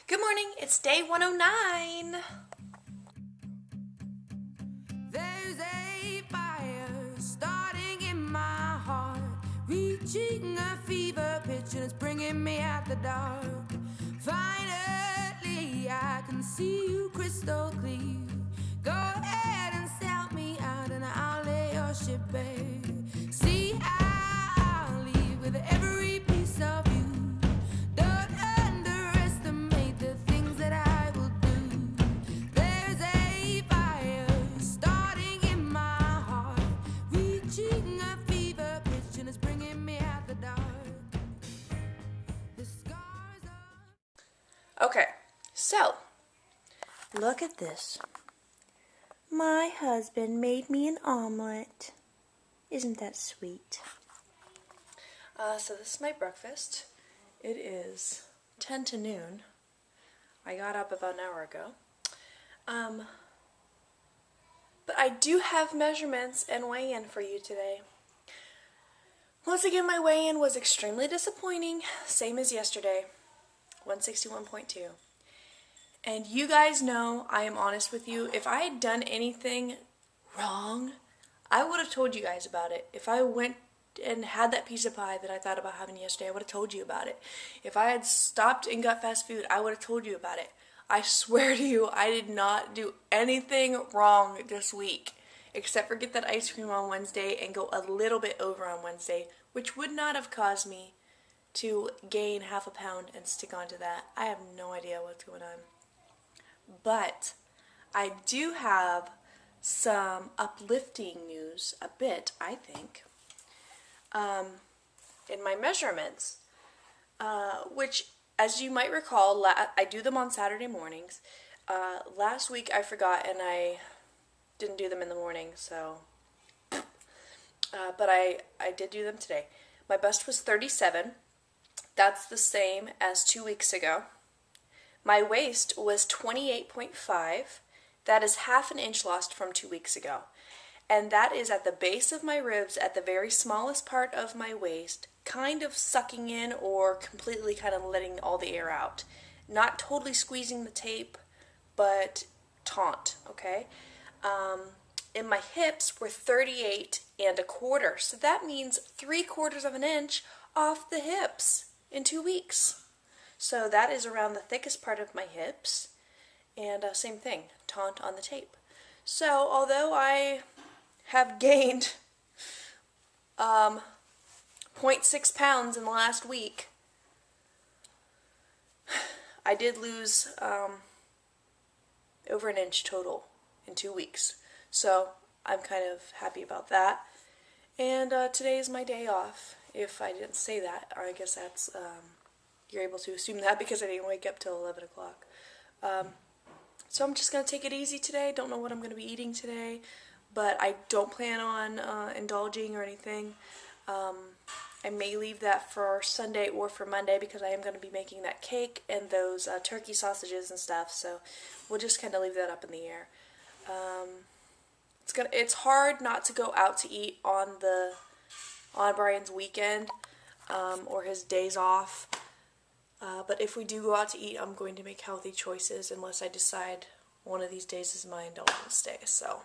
Good morning, it's day 109. There's a fire starting in my heart, reaching a fever pitch and it's bringing me out the dark. Finally, I can see you crystal clear. Go ahead and sell me out and I'll lay your ship bare. See, I'll leave with every piece of you. Don't underestimate the things that I will do. There's a fire starting in my heart, reaching a fever pitch and it's bringing me out the dark. The scars of... Okay, so look at this. My husband made me an omelet. Isn't that sweet? So this is my breakfast. It is 10 to noon. I got up about an hour ago. But I do have measurements and weigh-in for you today. Once again, my weigh-in was extremely disappointing, same as yesterday, 161.2. And you guys know I am honest with you. If I had done anything wrong, I would have told you guys about it. If I went and had that piece of pie that I thought about having yesterday, I would have told you about it. If I had stopped and got fast food, I would have told you about it. I swear to you, I did not do anything wrong this week, except for get that ice cream on Wednesday and go a little bit over on Wednesday, which would not have caused me to gain half a pound and stick onto that. I have no idea what's going on. But I do have some uplifting news, a bit, I think, in my measurements, which, as you might recall, I do them on Saturday mornings. Last week I forgot and I didn't do them in the morning, so, but I did do them today. My bust was 37. That's the same as 2 weeks ago. My waist was 28.5. That is half an inch lost from 2 weeks ago. And that is at the base of my ribs, at the very smallest part of my waist, kind of sucking in or completely kind of letting all the air out. Not totally squeezing the tape, but taut, okay? And my hips were 38.25. So that means 3/4 of an inch off the hips in 2 weeks. So that is around the thickest part of my hips. And same thing, taut on the tape. So although I have gained 0.6 pounds in the last week, I did lose over an inch total in 2 weeks. So I'm kind of happy about that. And today is my day off. If I didn't say that, or I guess that's, you're able to assume that because I didn't wake up till 11 o'clock. So I'm just going to take it easy today. Don't know what I'm going to be eating today, but I don't plan on indulging or anything. I may leave that for Sunday or for Monday because I am going to be making that cake and those turkey sausages and stuff, so we'll just kind of leave that up in the air. It's hard not to go out to eat on Brian's weekend or his days off. But if we do go out to eat, I'm going to make healthy choices unless I decide one of these days is my indulgence day. So,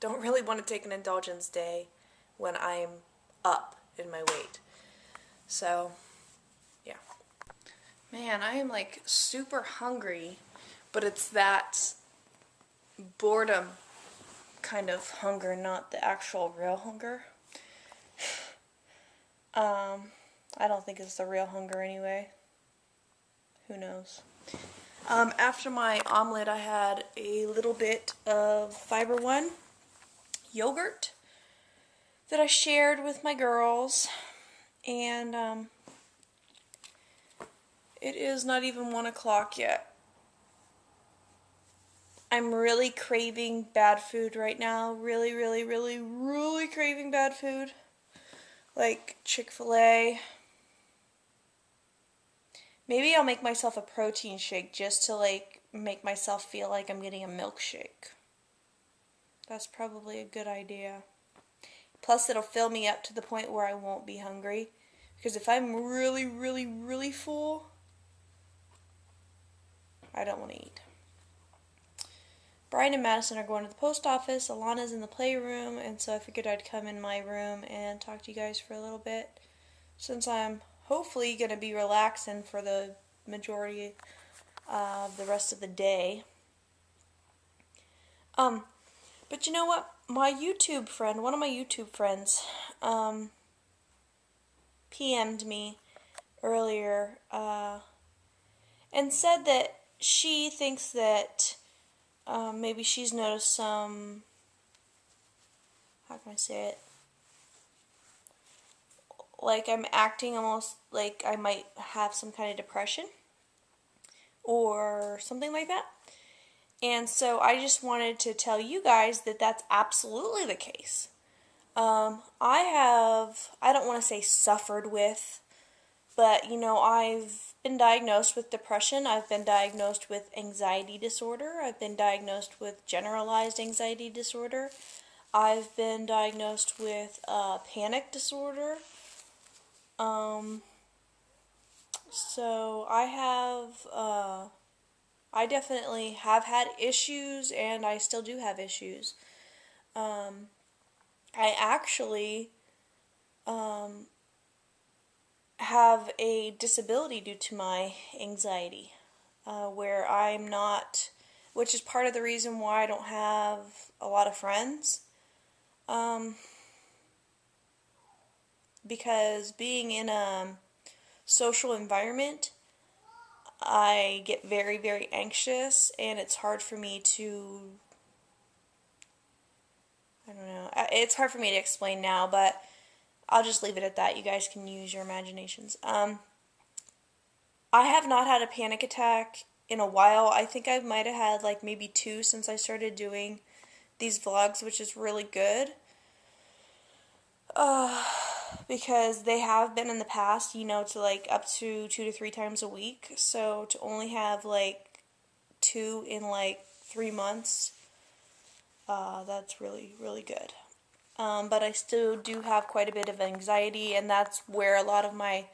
don't really want to take an indulgence day when I'm up in my weight. So, yeah. Man, I am like super hungry, but it's that boredom kind of hunger, not the actual real hunger. I don't think it's the real hunger anyway. Who knows? After my omelet, I had a little bit of Fiber One yogurt that I shared with my girls, and it is not even 1 o'clock yet. I'm really craving bad food right now. Really, really, really, really craving bad food. Like Chick-fil-A. Maybe I'll make myself a protein shake just to like make myself feel like I'm getting a milkshake. That's probably a good idea. Plus it'll fill me up to the point where I won't be hungry. Because if I'm really, really, really full, I don't want to eat. Brian and Madison are going to the post office. Alana's in the playroom, and so I figured I'd come in my room and talk to you guys for a little bit, since I'm hopefully going to be relaxing for the majority of the rest of the day. But you know what? My YouTube friend, one of my YouTube friends, PM'd me earlier and said that she thinks that maybe she's noticed some, how can I say it? Like I'm acting almost like I might have some kind of depression or something like that. And so I just wanted to tell you guys that that's absolutely the case. I don't want to say suffered with, but I've been diagnosed with depression. I've been diagnosed with anxiety disorder. I've been diagnosed with generalized anxiety disorder. I've been diagnosed with panic disorder. So I definitely have had issues, and I still do have issues. I actually have a disability due to my anxiety, where I'm not, which is part of the reason why I don't have a lot of friends. Because being in a social environment, I get very, very anxious, and it's hard for me to, I don't know, it's hard for me to explain now, but I'll just leave it at that. You guys can use your imaginations. I have not had a panic attack in a while. I think I might have had like maybe 2 since I started doing these vlogs, which is really good. Because they have been in the past, to like up to 2 to 3 times a week. So to only have like 2 in like 3 months, that's really, really good. But I still do have quite a bit of anxiety, and that's where a lot of my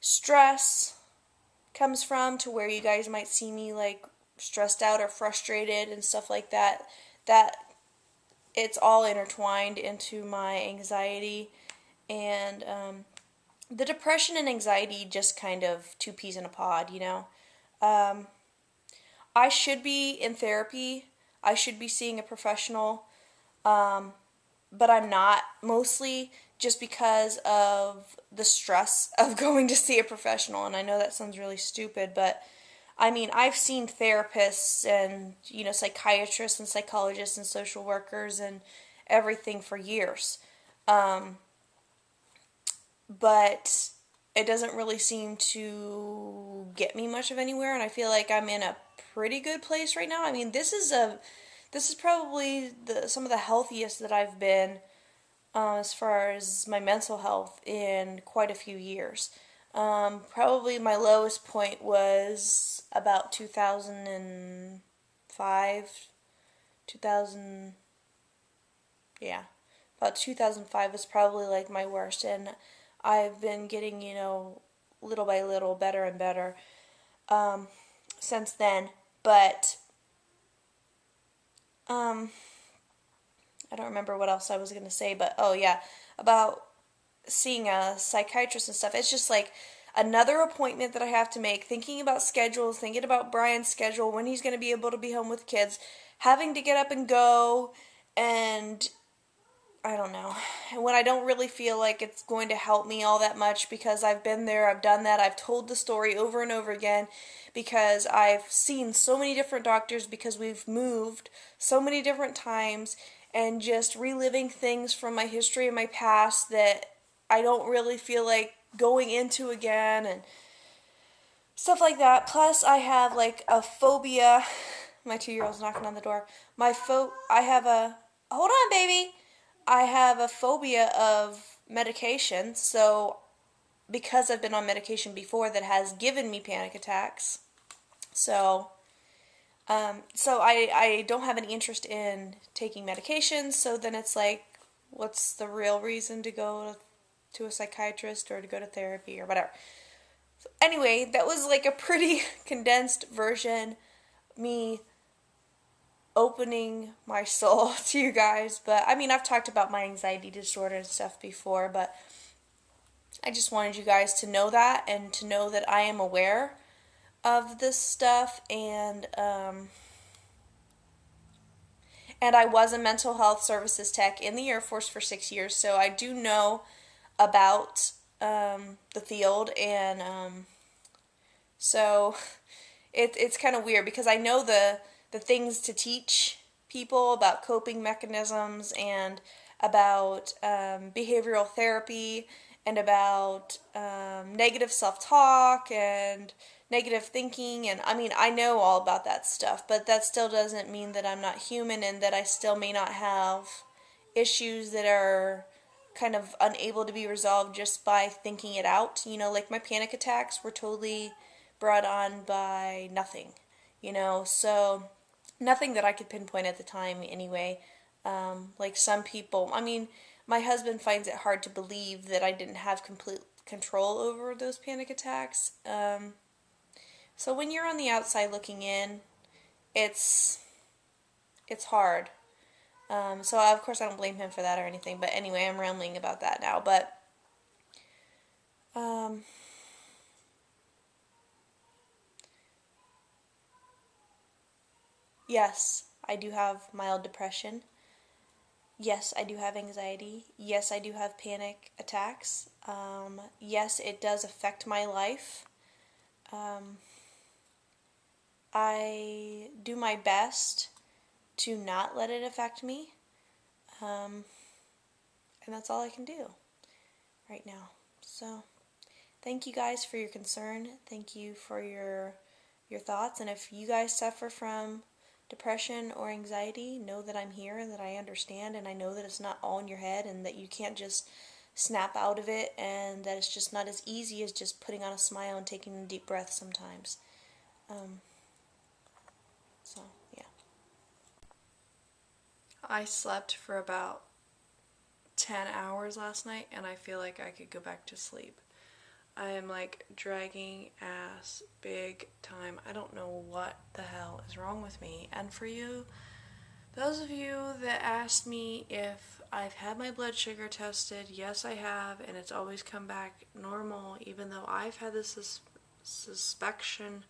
stress comes from, to where you guys might see me like stressed out or frustrated and stuff like that. That it's all intertwined into my anxiety, and the depression and anxiety just kind of 2 peas in a pod, I should be in therapy. I should be seeing a professional, but I'm not, mostly just because of the stress of going to see a professional. And I know that sounds really stupid, but I mean, I've seen therapists and, psychiatrists and psychologists and social workers and everything for years. But it doesn't really seem to get me much of anywhere, and I feel like I'm in a pretty good place right now. I mean, this is probably some of the healthiest that I've been as far as my mental health in quite a few years. Probably my lowest point was about 2005, 2000, yeah, about 2005 was probably like my worst, and I've been getting, little by little better and better since then. But I don't remember what else I was going to say, but oh yeah, about seeing a psychiatrist and stuff. It's just like another appointment that I have to make, thinking about schedules, thinking about Brian's schedule, when he's going to be able to be home with kids, having to get up and go, and I don't know. And when I don't really feel like it's going to help me all that much, because I've been there, I've done that, I've told the story over and over again, because I've seen so many different doctors, because we've moved so many different times, and just reliving things from my history and my past that I don't really feel like going into again, and stuff like that. Plus, I have like a phobia. My 2-year-old's knocking on the door. I have a, hold on, baby. I have a phobia of medication, so because I've been on medication before that has given me panic attacks, so I don't have any interest in taking medications, so then it's like, what's the real reason to go to a psychiatrist or to go to therapy or whatever. So anyway, that was like a pretty condensed version me opening my soul to you guys, but I mean, I've talked about my anxiety disorder and stuff before, but I just wanted you guys to know that, and to know that I am aware of this stuff, and I was a mental health services tech in the Air Force for 6 years, so I do know about the field, and so it's kind of weird because I know the things to teach people about coping mechanisms, and about behavioral therapy, and about negative self-talk and negative thinking, and I mean, I know all about that stuff, but that still doesn't mean that I'm not human, and that I still may not have issues that are kind of unable to be resolved just by thinking it out. You know, like my panic attacks were totally brought on by nothing, so nothing that I could pinpoint at the time anyway. Like some people, I mean, my husband finds it hard to believe that I didn't have complete control over those panic attacks. So when you're on the outside looking in, it's hard. So of course I don't blame him for that or anything, but anyway, I'm rambling about that now, but yes, I do have mild depression. Yes, I do have anxiety. Yes, I do have panic attacks. Yes, it does affect my life. I do my best to not let it affect me. And that's all I can do right now. So, thank you guys for your concern. Thank you for your thoughts. And if you guys suffer from depression or anxiety, know that I'm here and that I understand, and I know that it's not all in your head, and that you can't just snap out of it, and that it's just not as easy as just putting on a smile and taking a deep breath sometimes. So, yeah. I slept for about 10 hours last night, and I feel like I could go back to sleep. I am like dragging ass big time. I don't know what the hell is wrong with me. And for you, those of you that asked me if I've had my blood sugar tested, yes I have, and it's always come back normal, even though I've had this suspicion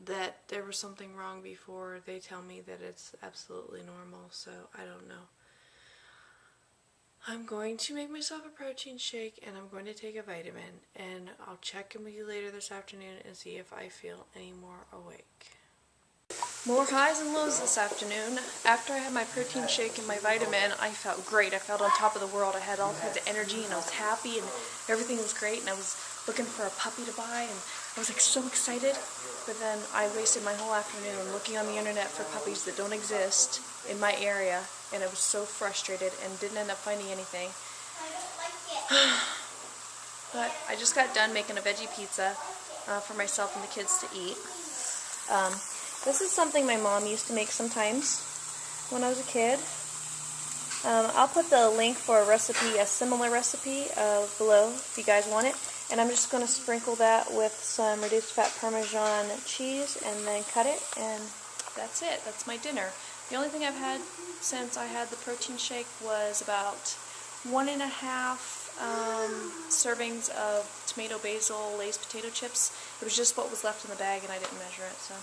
that there was something wrong before. They tell me that it's absolutely normal, so I don't know. I'm going to make myself a protein shake, and I'm going to take a vitamin, and I'll check in with you later this afternoon and see if I feel any more awake. More highs and lows this afternoon. After I had my protein shake and my vitamin, I felt great. I felt on top of the world. I had all kinds of energy, and I was happy, and everything was great, and I was looking for a puppy to buy, and I was like so excited. But then I wasted my whole afternoon looking on the internet for puppies that don't exist in my area, and I was so frustrated and didn't end up finding anything. But I just got done making a veggie pizza for myself and the kids to eat. This is something my mom used to make sometimes when I was a kid. I'll put the link for a recipe, a similar recipe, below if you guys want it. And I'm just going to sprinkle that with some reduced fat Parmesan cheese and then cut it, and that's it. That's my dinner. The only thing I've had since I had the protein shake was about 1.5 servings of tomato basil Lay's potato chips. It was just what was left in the bag, and I didn't measure it, so.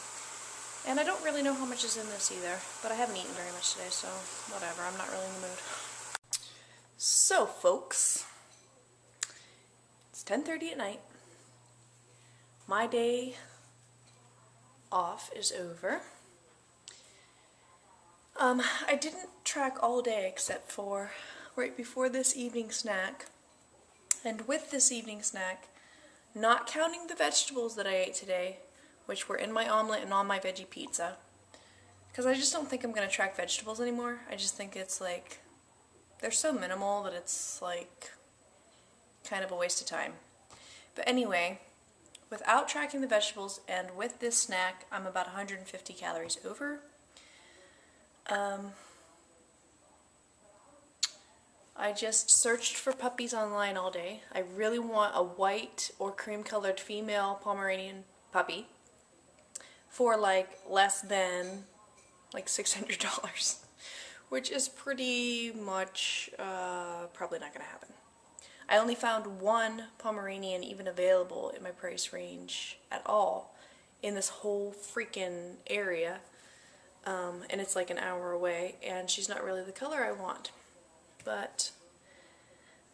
And I don't really know how much is in this either, but I haven't eaten very much today, so whatever. I'm not really in the mood. So, folks, it's 10:30 at night. My day off is over. I didn't track all day except for right before this evening snack. And with this evening snack, not counting the vegetables that I ate today, which were in my omelet and on my veggie pizza, because I just don't think I'm going to track vegetables anymore. I just think it's like, they're so minimal that it's like kind of a waste of time. But anyway, without tracking the vegetables and with this snack, I'm about 150 calories over. I just searched for puppies online all day. I really want a white or cream colored female Pomeranian puppy. for like less than like $600, which is pretty much probably not going to happen. I only found one Pomeranian even available in my price range at all in this whole freaking area, and it's like an hour away, and she's not really the color I want. But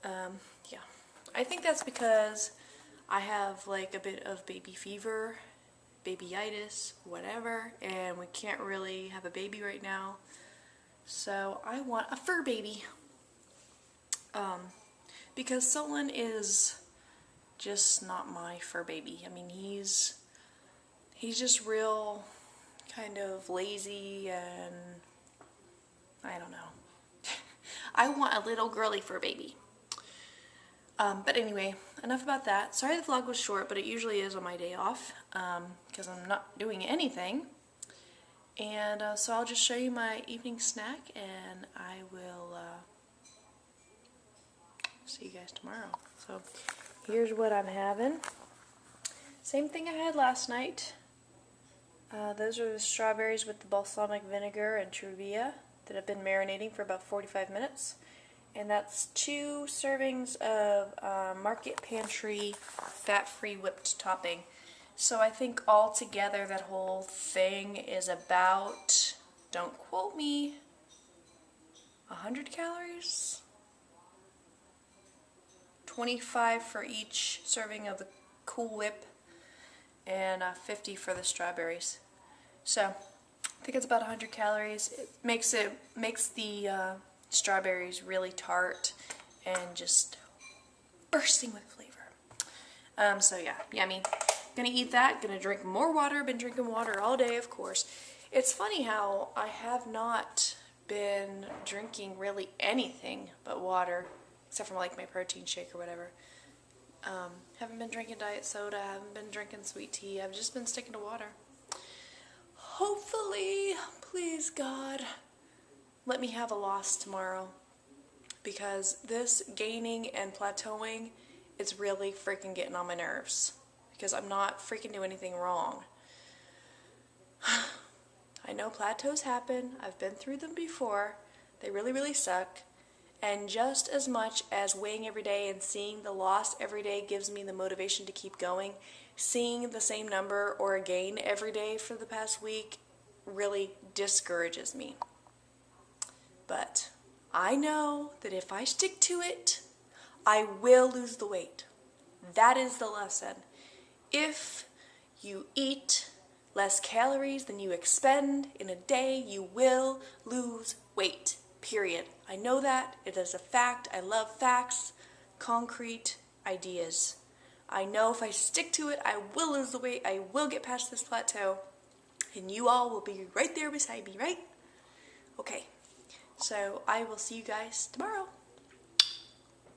yeah, I think that's because I have like a bit of baby fever, babyitis, whatever, and we can't really have a baby right now, so I want a fur baby. Because Solon is just not my fur baby. I mean, he's just real kind of lazy, and I don't know. I want a little girly fur baby. But anyway, enough about that. Sorry the vlog was short, but it usually is on my day off, because I'm not doing anything. And so I'll just show you my evening snack, and I will see you guys tomorrow. So here's what I'm having. Same thing I had last night. Those are the strawberries with the balsamic vinegar and Truvia that have been marinating for about 45 minutes. And that's 2 servings of Market Pantry fat-free whipped topping. So I think all together that whole thing is about, don't quote me, 100 calories? 25 for each serving of the Cool Whip, and 50 for the strawberries. So I think it's about 100 calories. It makes the strawberries really tart and just bursting with flavor. So yeah, yummy. Gonna eat that. Gonna drink more water. Been drinking water all day, of course. It's funny how I have not been drinking really anything but water, except for like my protein shake or whatever. Haven't been drinking diet soda, haven't been drinking sweet tea, I've just been sticking to water. Hopefully, please God, let me have a loss tomorrow, because this gaining and plateauing is really freaking getting on my nerves, because I'm not freaking doing anything wrong. I know plateaus happen, I've been through them before, they really, really suck. And just as much as weighing every day and seeing the loss every day gives me the motivation to keep going, seeing the same number or a gain every day for the past week really discourages me. But I know that if I stick to it, I will lose the weight. That is the lesson. If you eat less calories than you expend in a day, you will lose weight. Period. I know that. It is a fact. I love facts, concrete ideas. I know if I stick to it, I will lose the weight. I will get past this plateau. And you all will be right there beside me, right? Okay. So I will see you guys tomorrow.